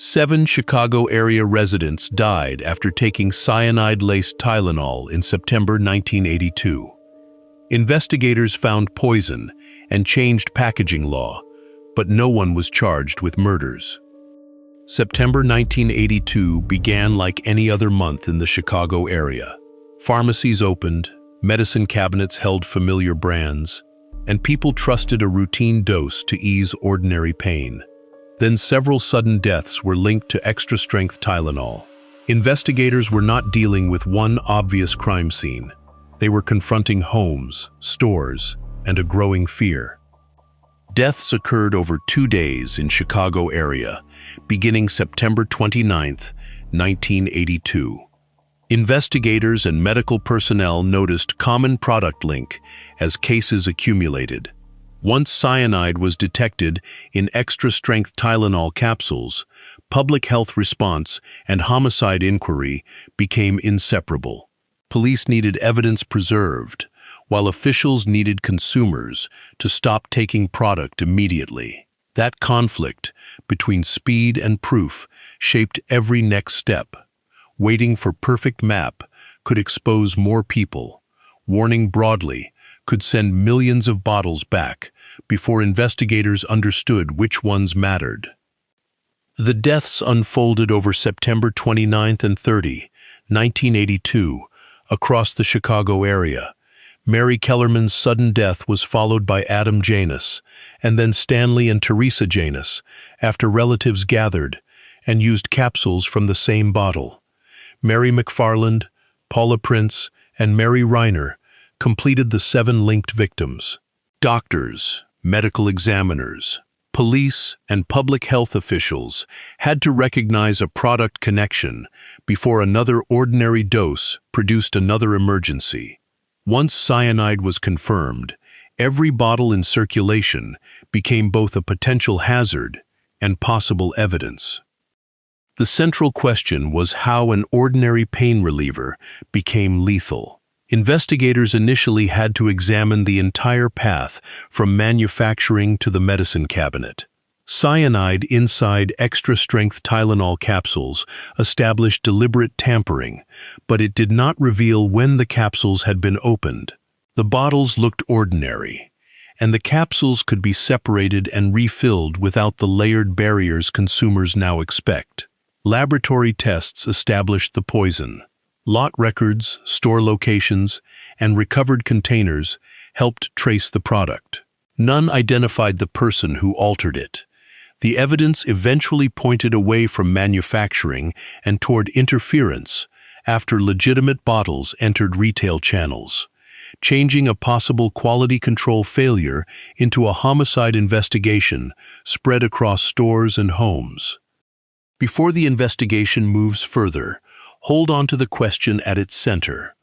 7 Chicago area residents died after taking cyanide-laced Tylenol in September 1982. Investigators found poison and changed packaging law, but no one was charged with murders. September 1982 began like any other month in the Chicago area. Pharmacies opened, medicine cabinets held familiar brands, and people trusted a routine dose to ease ordinary pain. Then several sudden deaths were linked to extra-strength Tylenol. Investigators were not dealing with one obvious crime scene. They were confronting homes, stores, and a growing fear. Deaths occurred over 2 days in Chicago area, beginning September 29, 1982. Investigators and medical personnel noticed common product link as cases accumulated. Once cyanide was detected in extra-strength Tylenol capsules, public health response and homicide inquiry became inseparable. Police needed evidence preserved, while officials needed consumers to stop taking product immediately. That conflict between speed and proof shaped every next step. Waiting for perfect map could expose more people. Warning broadly could send millions of bottles back before investigators understood which ones mattered. The deaths unfolded over September 29 and 30, 1982, across the Chicago area. Mary Kellerman's sudden death was followed by Adam Janus, and then Stanley and Teresa Janus, after relatives gathered and used capsules from the same bottle. Mary McFarland, Paula Prince, and Mary Reiner completed the 7 linked victims. Doctors, medical examiners, police, and public health officials had to recognize a product connection before another ordinary dose produced another emergency. Once cyanide was confirmed, every bottle in circulation became both a potential hazard and possible evidence. The central question was how an ordinary pain reliever became lethal. Investigators initially had to examine the entire path from manufacturing to the medicine cabinet. Cyanide inside extra-strength Tylenol capsules established deliberate tampering, but it did not reveal when the capsules had been opened. The bottles looked ordinary, and the capsules could be separated and refilled without the layered barriers consumers now expect. Laboratory tests established the poison. Lot records, store locations, and recovered containers helped trace the product. None identified the person who altered it. The evidence eventually pointed away from manufacturing and toward interference after legitimate bottles entered retail channels, changing a possible quality control failure into a homicide investigation spread across stores and homes. Before the investigation moves further, hold on to the question at its center.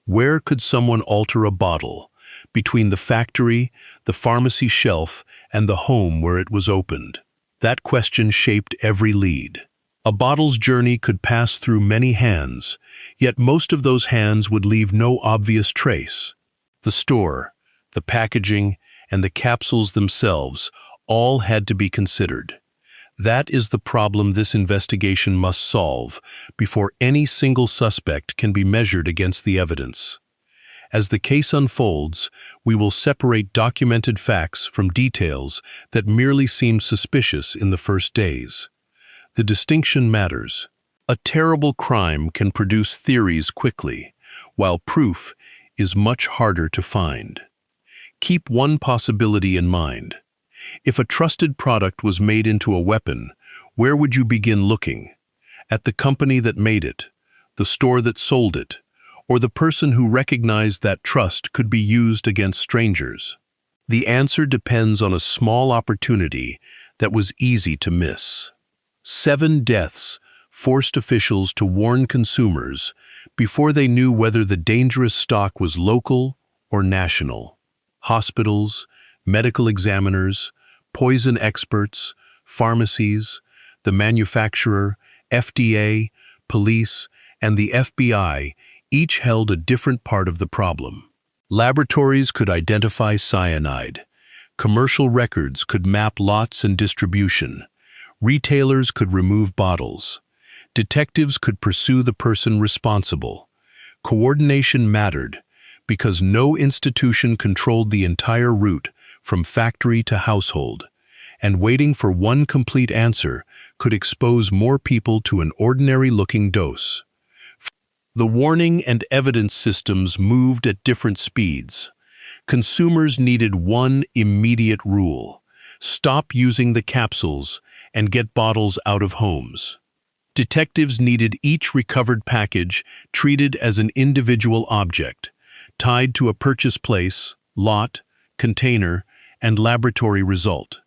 Where could someone alter a bottle between the factory, the pharmacy shelf, and the home where it was opened? That question shaped every lead. A bottle's journey could pass through many hands, yet most of those hands would leave no obvious trace. The store, the packaging, and the capsules themselves all had to be considered. That is the problem this investigation must solve before any single suspect can be measured against the evidence. As the case unfolds, we will separate documented facts from details that merely seem suspicious in the first days. The distinction matters. A terrible crime can produce theories quickly, while proof is much harder to find. Keep one possibility in mind. If a trusted product was made into a weapon, where would you begin looking? At the company that made it, the store that sold it, or the person who recognized that trust could be used against strangers? The answer depends on a small opportunity that was easy to miss. 7 deaths forced officials to warn consumers before they knew whether the dangerous stock was local or national. Hospitals, medical examiners, poison experts, pharmacies, the manufacturer, FDA, police, and the FBI each held a different part of the problem. Laboratories could identify cyanide. Commercial records could map lots and distribution. Retailers could remove bottles. Detectives could pursue the person responsible. Coordination mattered because no institution controlled the entire route from factory to household, and waiting for one complete answer could expose more people to an ordinary-looking dose. The warning and evidence systems moved at different speeds. Consumers needed one immediate rule: stop using the capsules and get bottles out of homes. Detectives needed each recovered package treated as an individual object, tied to a purchase place, lot, container, and laboratory result.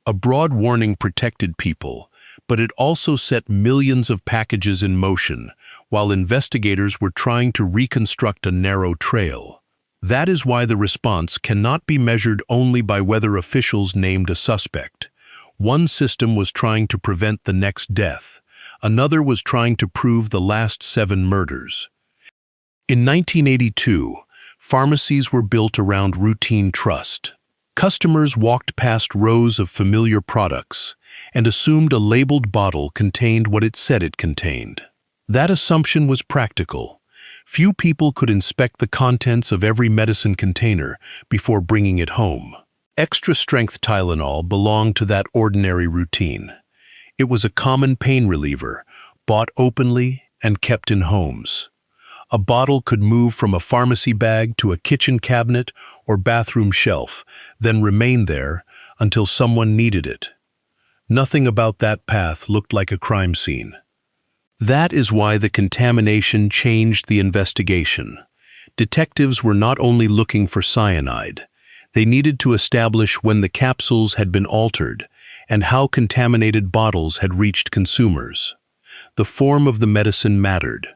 A broad warning protected people, but it also set millions of packages in motion while investigators were trying to reconstruct a narrow trail. That is why the response cannot be measured only by whether officials named a suspect. One system was trying to prevent the next death. Another was trying to prove the last 7 murders. In 1982, pharmacies were built around routine trust. Customers walked past rows of familiar products and assumed a labeled bottle contained what it said it contained. That assumption was practical. Few people could inspect the contents of every medicine container before bringing it home. Extra-strength Tylenol belonged to that ordinary routine. It was a common pain reliever, bought openly and kept in homes. A bottle could move from a pharmacy bag to a kitchen cabinet or bathroom shelf, then remain there until someone needed it. Nothing about that path looked like a crime scene. That is why the contamination changed the investigation. Detectives were not only looking for cyanide. They needed to establish when the capsules had been altered and how contaminated bottles had reached consumers. The form of the medicine mattered.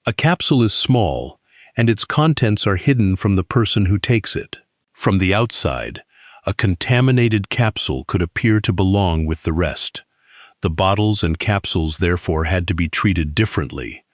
A capsule is small, and its contents are hidden from the person who takes it. From the outside, a contaminated capsule could appear to belong with the rest. The bottles and capsules therefore had to be treated differently.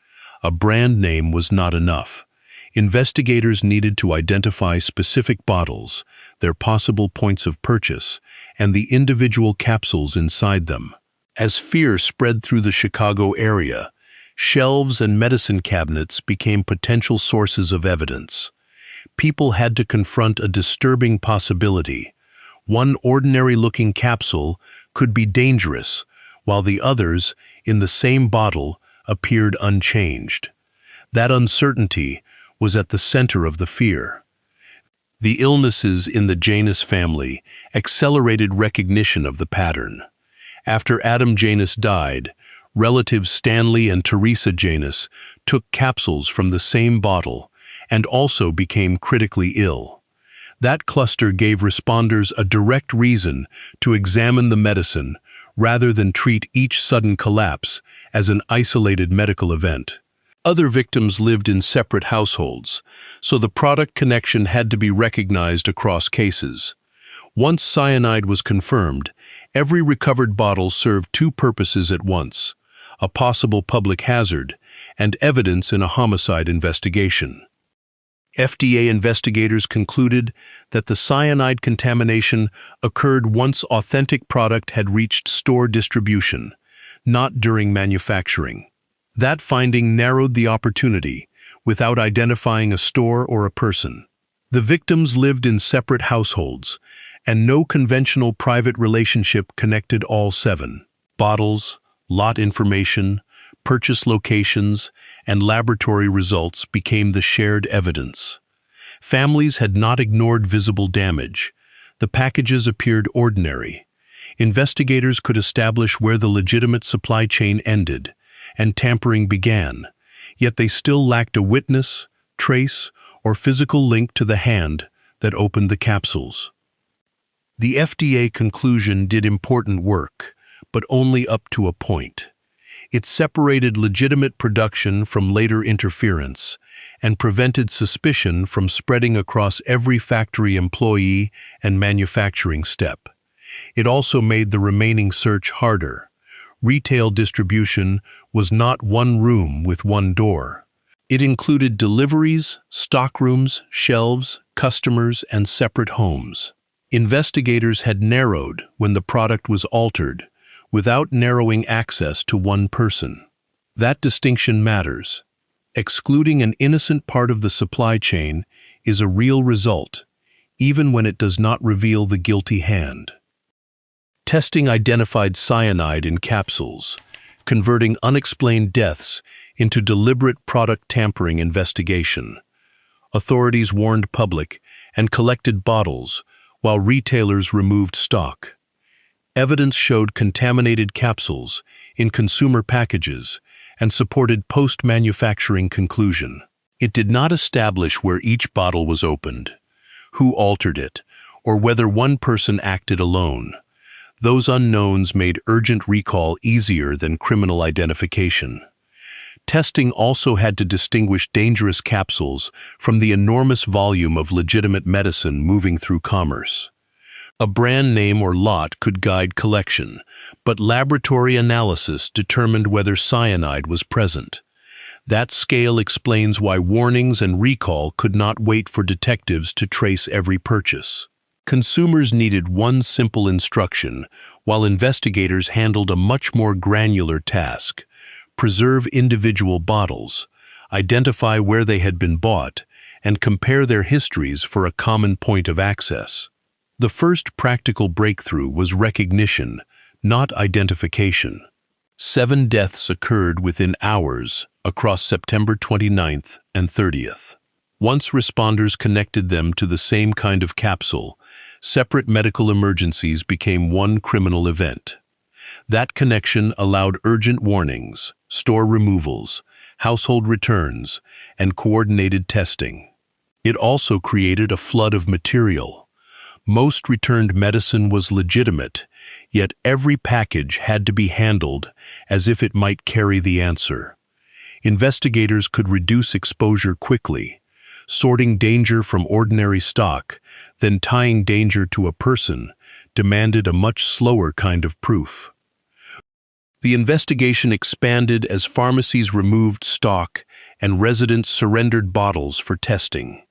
A brand name was not enough. Investigators needed to identify specific bottles, their possible points of purchase, and the individual capsules inside them. As fear spread through the Chicago area, shelves and medicine cabinets became potential sources of evidence. People had to confront a disturbing possibility. One ordinary-looking capsule could be dangerous, while the others, in the same bottle, appeared unchanged. That uncertainty was at the center of the fear. The illnesses in the Janus family accelerated recognition of the pattern. After Adam Janus died, relatives Stanley and Teresa Janus took capsules from the same bottle and also became critically ill. That cluster gave responders a direct reason to examine the medicine rather than treat each sudden collapse as an isolated medical event. Other victims lived in separate households, so the product connection had to be recognized across cases. Once cyanide was confirmed, every recovered bottle served 2 purposes at once: a possible public hazard and evidence in a homicide investigation. FDA investigators concluded that the cyanide contamination occurred once authentic product had reached store distribution, not during manufacturing. That finding narrowed the opportunity without identifying a store or a person. The victims lived in separate households, and no conventional private relationship connected all 7. Bottles, lot information, purchase locations, and laboratory results became the shared evidence. Families had not ignored visible damage. The packages appeared ordinary. Investigators could establish where the legitimate supply chain ended and tampering began, yet they still lacked a witness, trace, or physical link to the hand that opened the capsules. The FDA conclusion did important work, but only up to a point. It separated legitimate production from later interference and prevented suspicion from spreading across every factory employee and manufacturing step. It also made the remaining search harder. Retail distribution was not one room with one door. It included deliveries, stockrooms, shelves, customers, and separate homes. Investigators had narrowed when the product was altered, without narrowing access to one person. That distinction matters. Excluding an innocent part of the supply chain is a real result, even when it does not reveal the guilty hand. Testing identified cyanide in capsules, converting unexplained deaths into deliberate product tampering investigation. Authorities warned public and collected bottles, while retailers removed stock. Evidence showed contaminated capsules in consumer packages and supported post-manufacturing conclusion. It did not establish where each bottle was opened, who altered it, or whether one person acted alone. Those unknowns made urgent recall easier than criminal identification. Testing also had to distinguish dangerous capsules from the enormous volume of legitimate medicine moving through commerce. A brand name or lot could guide collection, but laboratory analysis determined whether cyanide was present. That scale explains why warnings and recall could not wait for detectives to trace every purchase. Consumers needed one simple instruction, while investigators handled a much more granular task: preserve individual bottles, identify where they had been bought, and compare their histories for a common point of access. The first practical breakthrough was recognition, not identification. 7 deaths occurred within hours across September 29th and 30th. Once responders connected them to the same kind of capsule, separate medical emergencies became one criminal event. That connection allowed urgent warnings, store removals, household returns, and coordinated testing. It also created a flood of material. Most returned medicine was legitimate, yet every package had to be handled as if it might carry the answer. Investigators could reduce exposure quickly, sorting danger from ordinary stock, then tying danger to a person demanded a much slower kind of proof. The investigation expanded as pharmacies removed stock and residents surrendered bottles for testing.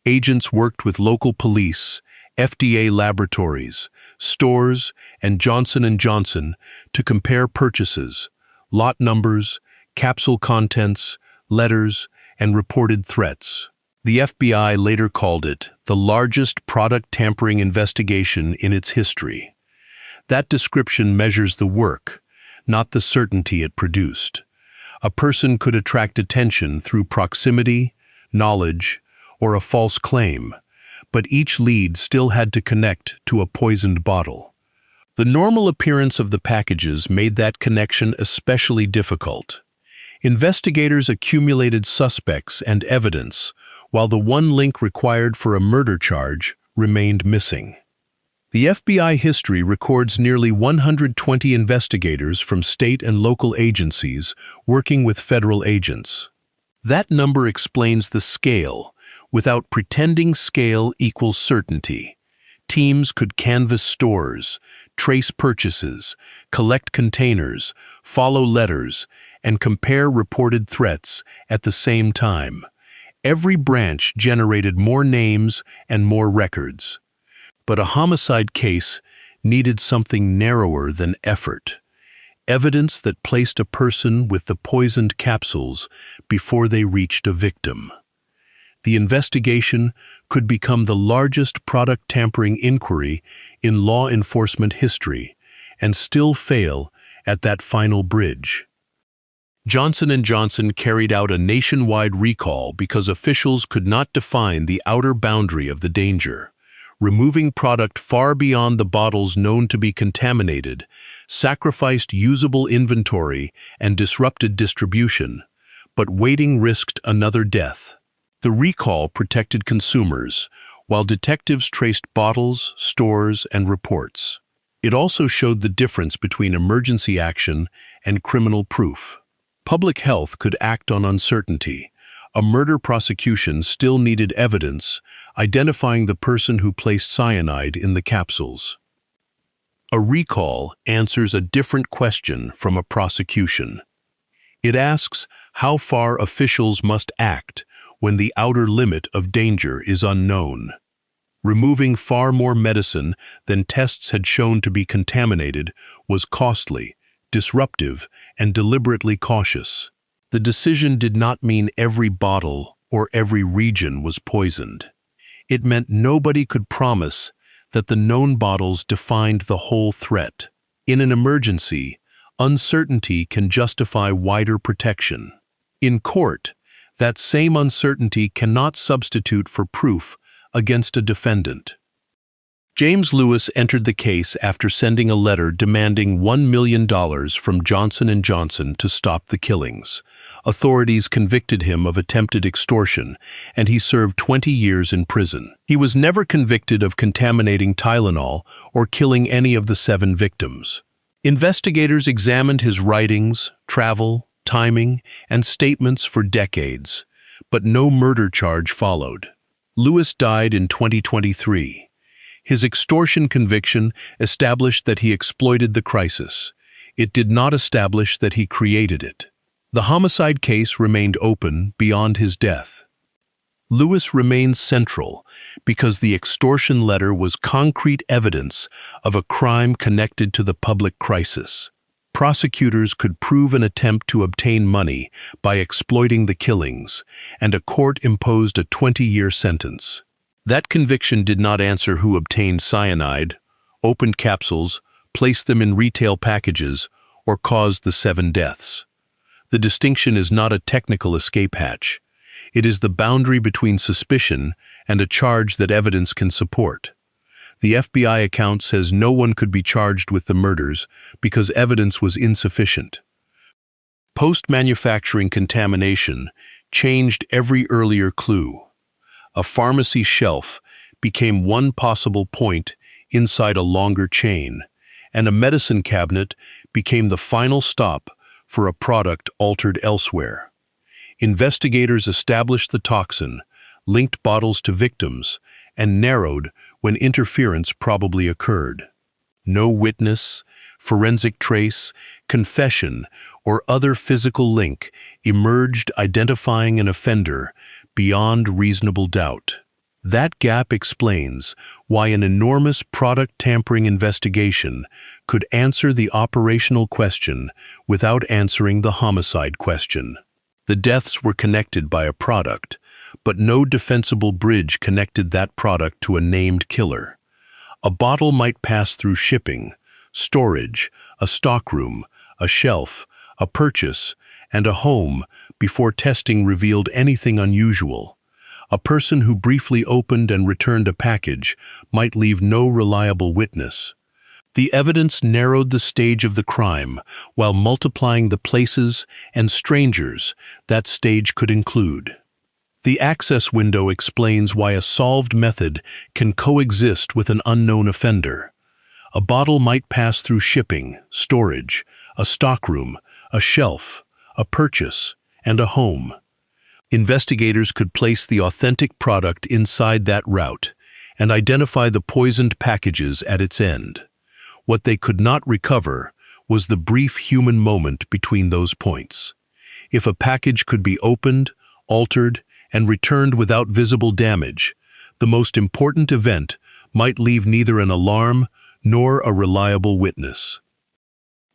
Agents worked with local police, FDA laboratories, stores, and Johnson & Johnson to compare purchases, lot numbers, capsule contents, letters, and reported threats. The FBI later called it the largest product tampering investigation in its history. That description measures the work, not the certainty it produced. A person could attract attention through proximity, knowledge, or a false claim, but each lead still had to connect to a poisoned bottle. The normal appearance of the packages made that connection especially difficult. Investigators accumulated suspects and evidence, while the one link required for a murder charge remained missing. The FBI history records nearly 120 investigators from state and local agencies working with federal agents. That number explains the scale, without pretending scale equals certainty. Teams could canvass stores, trace purchases, collect containers, follow letters, and compare reported threats at the same time. Every branch generated more names and more records. But a homicide case needed something narrower than effort. Evidence that placed a person with the poisoned capsules before they reached a victim. The investigation could become the largest product tampering inquiry in law enforcement history and still fail at that final bridge. Johnson & Johnson carried out a nationwide recall because officials could not define the outer boundary of the danger. Removing product far beyond the bottles known to be contaminated sacrificed usable inventory and disrupted distribution, but waiting risked another death. The recall protected consumers, while detectives traced bottles, stores, and reports. It also showed the difference between emergency action and criminal proof. Public health could act on uncertainty. A murder prosecution still needed evidence identifying the person who placed cyanide in the capsules. A recall answers a different question from a prosecution. It asks how far officials must act when the outer limit of danger is unknown. Removing far more medicine than tests had shown to be contaminated was costly, disruptive, and deliberately cautious. The decision did not mean every bottle or every region was poisoned. It meant nobody could promise that the known bottles defined the whole threat. In an emergency, uncertainty can justify wider protection. In court, that same uncertainty cannot substitute for proof against a defendant. James Lewis entered the case after sending a letter demanding $1 million from Johnson & Johnson to stop the killings. Authorities convicted him of attempted extortion, and he served 20 years in prison. He was never convicted of contaminating Tylenol or killing any of the 7 victims. Investigators examined his writings, travel, timing, and statements for decades, but no murder charge followed. Lewis died in 2023. His extortion conviction established that he exploited the crisis. It did not establish that he created it. The homicide case remained open beyond his death. Lewis remains central because the extortion letter was concrete evidence of a crime connected to the public crisis. Prosecutors could prove an attempt to obtain money by exploiting the killings, and a court imposed a 20-year sentence. That conviction did not answer who obtained cyanide, opened capsules, placed them in retail packages, or caused the 7 deaths. The distinction is not a technical escape hatch. It is the boundary between suspicion and a charge that evidence can support. The FBI account says no one could be charged with the murders because evidence was insufficient. Post-manufacturing contamination changed every earlier clue. A pharmacy shelf became one possible point inside a longer chain, and a medicine cabinet became the final stop for a product altered elsewhere. Investigators established the toxin, linked bottles to victims, and narrowed when interference probably occurred. No witness, forensic trace, confession, or other physical link emerged identifying an offender beyond reasonable doubt. That gap explains why an enormous product tampering investigation could answer the operational question without answering the homicide question. The deaths were connected by a product, but no defensible bridge connected that product to a named killer. A bottle might pass through shipping, storage, a stockroom, a shelf, a purchase, and a home before testing revealed anything unusual. A person who briefly opened and returned a package might leave no reliable witness. The evidence narrowed the stage of the crime while multiplying the places and strangers that stage could include. The access window explains why a solved method can coexist with an unknown offender. A bottle might pass through shipping, storage, a stockroom, a shelf, a purchase, and a home. Investigators could place the authentic product inside that route and identify the poisoned packages at its end. What they could not recover was the brief human moment between those points. If a package could be opened, altered, and returned without visible damage, the most important event might leave neither an alarm nor a reliable witness.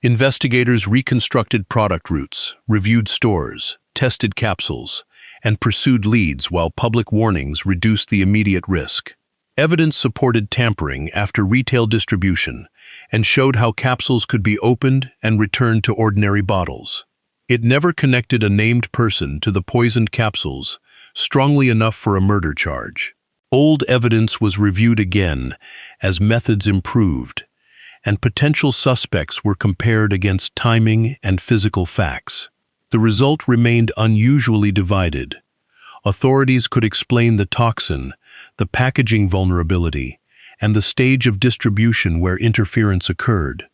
Investigators reconstructed product routes, reviewed stores, tested capsules, and pursued leads while public warnings reduced the immediate risk. Evidence supported tampering after retail distribution and showed how capsules could be opened and returned to ordinary bottles. It never connected a named person to the poisoned capsules strongly enough for a murder charge. Old evidence was reviewed again as methods improved, and potential suspects were compared against timing and physical facts. The result remained unusually divided. Authorities could explain the toxin, the packaging vulnerability, and the stage of distribution where interference occurred,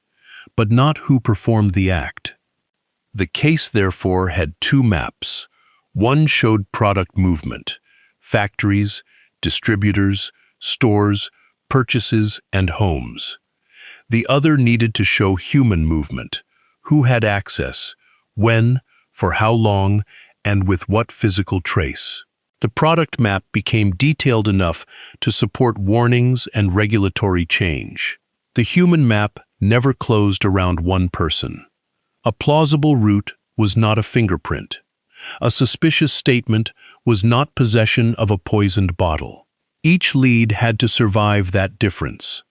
but not who performed the act. The case, therefore, had 2 maps. One showed product movement, factories, distributors, stores, purchases, and homes. The other needed to show human movement, who had access, when, for how long, and with what physical trace. The product map became detailed enough to support warnings and regulatory change. The human map never closed around one person. A plausible route was not a fingerprint. A suspicious statement was not possession of a poisoned bottle. Each lead had to survive that difference.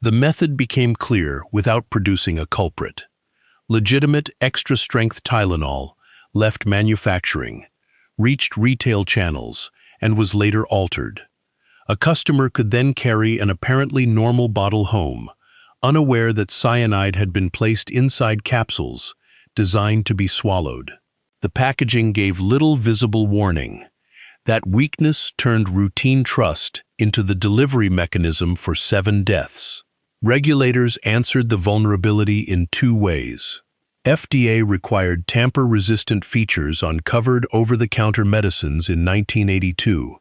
The method became clear without producing a culprit. Legitimate extra-strength Tylenol left manufacturing, reached retail channels, and was later altered. A customer could then carry an apparently normal bottle home, unaware that cyanide had been placed inside capsules designed to be swallowed. The packaging gave little visible warning. That weakness turned routine trust into the delivery mechanism for 7 deaths. Regulators answered the vulnerability in 2 ways. FDA required tamper-resistant features on covered over-the-counter medicines in 1982,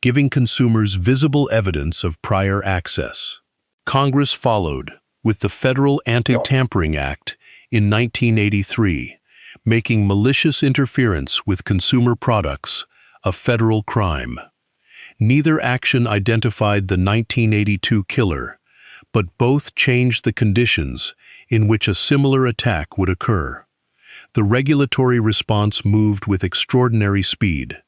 giving consumers visible evidence of prior access. Congress followed with the Federal Anti-Tampering Act in 1983, making malicious interference with consumer products a federal crime. Neither action identified the 1982 killer, but both changed the conditions in which a similar attack would occur. The regulatory response moved with extraordinary speed.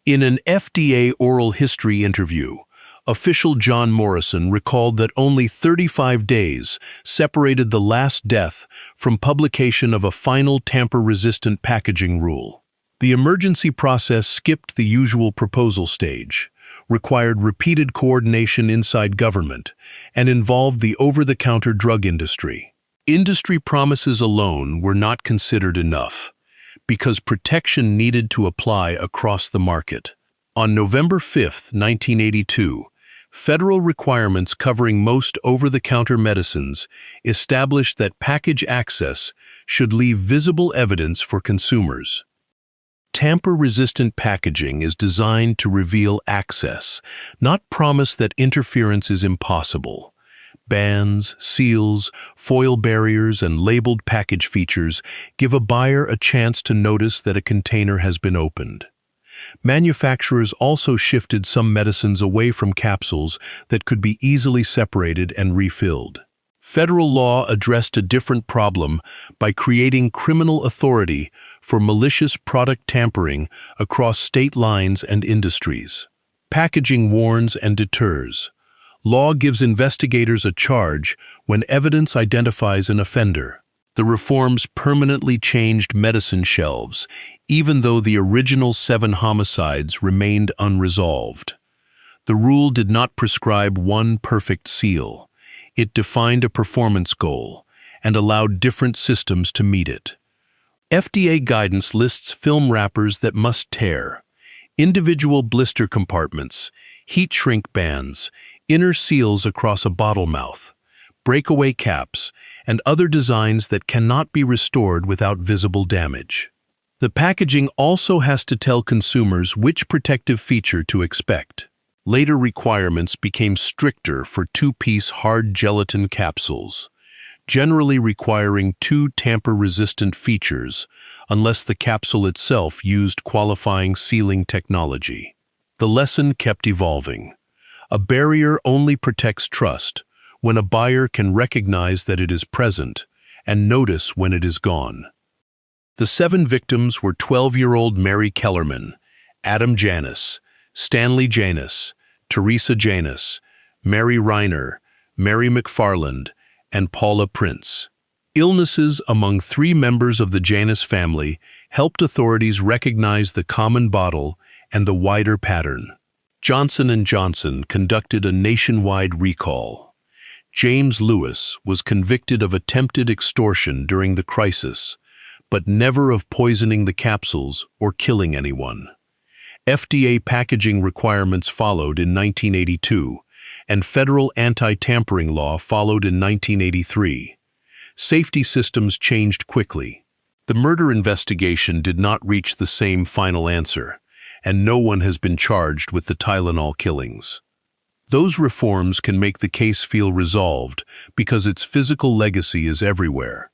In an FDA oral history interview, official John Morrison recalled that only 35 days separated the last death from publication of a final tamper-resistant packaging rule. The emergency process skipped the usual proposal stage, required repeated coordination inside government, and involved the over-the-counter drug industry. Industry promises alone were not considered enough, because protection needed to apply across the market. On November 5, 1982, federal requirements covering most over-the-counter medicines established that package access should leave visible evidence for consumers. Tamper-resistant packaging is designed to reveal access, not promise that interference is impossible. Bands, seals, foil barriers, and labeled package features give a buyer a chance to notice that a container has been opened. Manufacturers also shifted some medicines away from capsules that could be easily separated and refilled. Federal law addressed a different problem by creating criminal authority for malicious product tampering across state lines and industries. Packaging warns and deters. Law gives investigators a charge when evidence identifies an offender. The reforms permanently changed medicine shelves, even though the original 7 homicides remained unresolved. The rule did not prescribe one perfect seal. It defined a performance goal and allowed different systems to meet it. FDA guidance lists film wrappers that must tear, individual blister compartments, heat shrink bands, inner seals across a bottle mouth, breakaway caps, and other designs that cannot be restored without visible damage. The packaging also has to tell consumers which protective feature to expect. Later requirements became stricter for 2-piece hard gelatin capsules, generally requiring 2 tamper-resistant features unless the capsule itself used qualifying sealing technology. The lesson kept evolving. A barrier only protects trust when a buyer can recognize that it is present and notice when it is gone. The 7 victims were 12-year-old Mary Kellerman, Adam Janus, Stanley Janus, Teresa Janus, Mary Reiner, Mary McFarland, and Paula Prince. Illnesses among 3 members of the Janus family helped authorities recognize the common bottle and the wider pattern. Johnson & Johnson conducted a nationwide recall. James Lewis was convicted of attempted extortion during the crisis, but never of poisoning the capsules or killing anyone. FDA packaging requirements followed in 1982, and federal anti-tampering law followed in 1983. Safety systems changed quickly. The murder investigation did not reach the same final answer, and no one has been charged with the Tylenol killings. Those reforms can make the case feel resolved because its physical legacy is everywhere.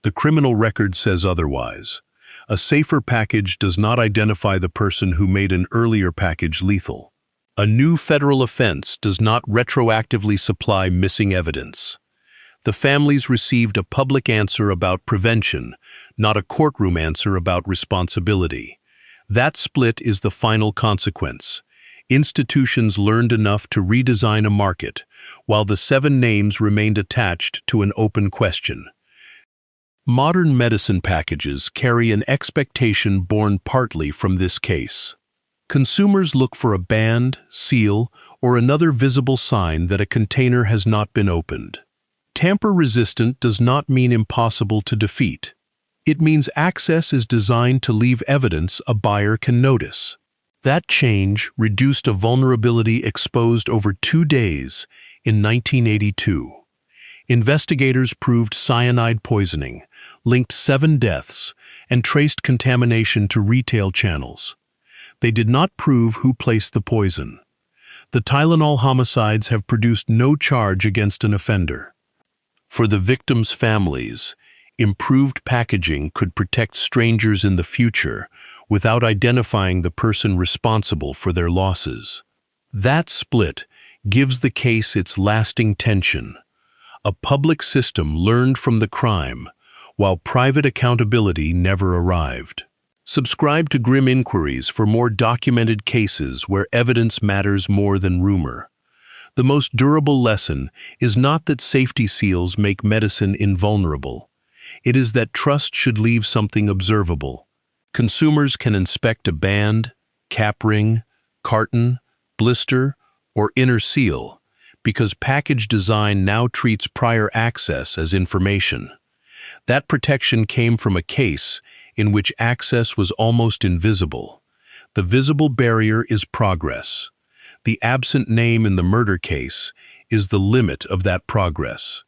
The criminal record says otherwise. A safer package does not identify the person who made an earlier package lethal. A new federal offense does not retroactively supply missing evidence. The families received a public answer about prevention, not a courtroom answer about responsibility. That split is the final consequence. Institutions learned enough to redesign a market, while the 7 names remained attached to an open question. Modern medicine packages carry an expectation born partly from this case. Consumers look for a band, seal, or another visible sign that a container has not been opened. Tamper-resistant does not mean impossible to defeat. It means access is designed to leave evidence a buyer can notice. That change reduced a vulnerability exposed over 2 days in 1982. Investigators proved cyanide poisoning, linked 7 deaths, and traced contamination to retail channels. They did not prove who placed the poison. The Tylenol homicides have produced no charge against an offender. For the victims' families, improved packaging could protect strangers in the future without identifying the person responsible for their losses. That split gives the case its lasting tension. A public system learned from the crime, while private accountability never arrived. Subscribe to Grim Inquiries for more documented cases where evidence matters more than rumor. The most durable lesson is not that safety seals make medicine invulnerable. It is that trust should leave something observable. Consumers can inspect a band, cap ring, carton, blister, or inner seal, because package design now treats prior access as information. That protection came from a case in which access was almost invisible. The visible barrier is progress. The absent name in the murder case is the limit of that progress.